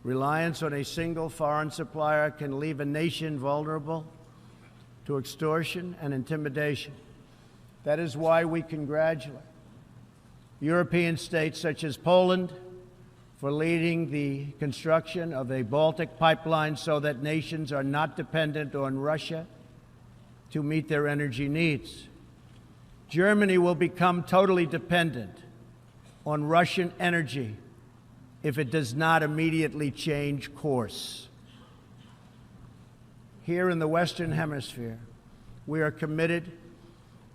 Reliance on a single foreign supplier can leave a nation vulnerable to extortion and intimidation. That is why we congratulate European states such as Poland for leading the construction of a Baltic pipeline so that nations are not dependent on Russia to meet their energy needs. Germany will become totally dependent on Russian energy if it does not immediately change course. Here in the Western Hemisphere, we are committed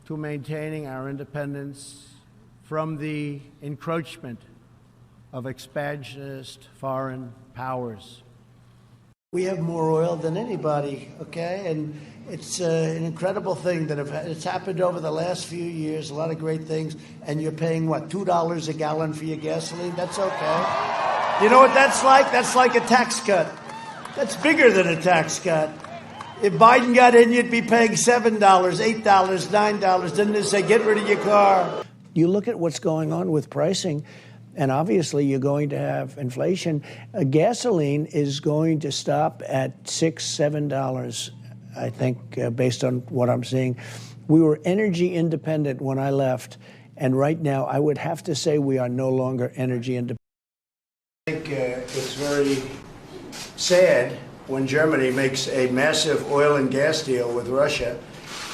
to maintaining our independence from the encroachment of expansionist foreign powers. We have more oil than anybody, okay? And it's an incredible thing that it's happened over the last few years, a lot of great things, and you're paying, what, $2 a gallon for your gasoline? That's okay. You know what that's like? That's like a tax cut. That's bigger than a tax cut. If Biden got in, you'd be paying $7, $8, $9. Didn't they say, get rid of your car? You look at what's going on with pricing, and obviously you're going to have inflation. Gasoline is going to stop at $6, $7, I think, based on what I'm seeing. We were energy independent when I left, and right now I would have to say we are no longer energy independent. I think it's very sad when Germany makes a massive oil and gas deal with Russia,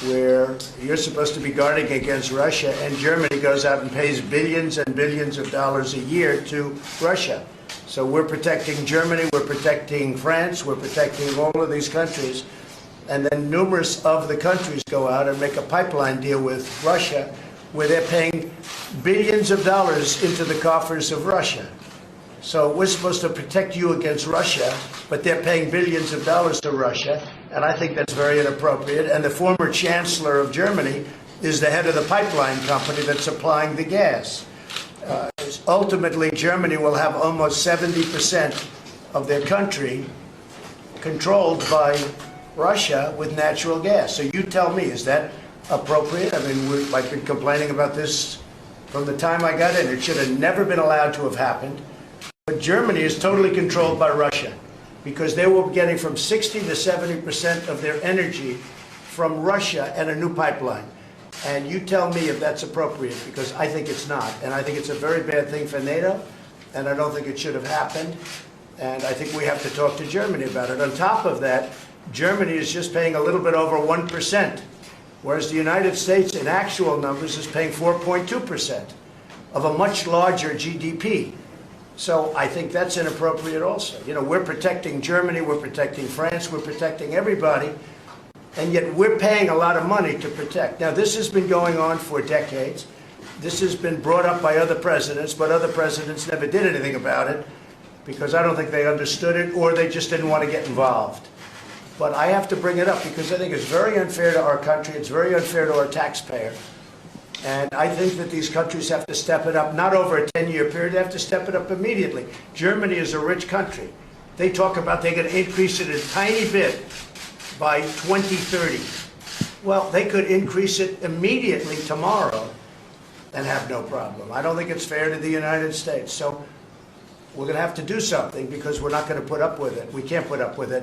where you're supposed to be guarding against Russia, and Germany goes out and pays billions and billions of dollars a year to Russia. So we're protecting Germany, we're protecting France, we're protecting all of these countries, and then numerous of the countries go out and make a pipeline deal with Russia, where they're paying billions of dollars into the coffers of Russia. So we're supposed to protect you against Russia, but they're paying billions of dollars to Russia, and I think that's very inappropriate. And the former chancellor of Germany is the head of the pipeline company that's supplying the gas. Ultimately, Germany will have almost 70% of their country controlled by Russia with natural gas. So you tell me, is that appropriate? I mean, I've been complaining about this from the time I got in. It should have never been allowed to have happened. But Germany is totally controlled by Russia because they were getting from 60 to 70% of their energy from Russia and a new pipeline. And you tell me if that's appropriate, because I think it's not. And I think it's a very bad thing for NATO, and I don't think it should have happened. And I think we have to talk to Germany about it. On top of that, Germany is just paying a little bit over 1%, whereas the United States, in actual numbers, is paying 4.2% of a much larger GDP. So I think that's inappropriate also. You know, we're protecting Germany, we're protecting France, we're protecting everybody, and yet we're paying a lot of money to protect. Now, this has been going on for decades. This has been brought up by other presidents, but other presidents never did anything about it because I don't think they understood it or they just didn't want to get involved. But I have to bring it up because I think it's very unfair to our country. It's very unfair to our taxpayer. And I think that these countries have to step it up, not over a 10-year period. They have to step it up immediately. Germany is a rich country. They talk about they're going to increase it a tiny bit by 2030. Well, they could increase it immediately tomorrow and have no problem. I don't think it's fair to the United States. So we're going to have to do something because we're not going to put up with it. We can't put up with it.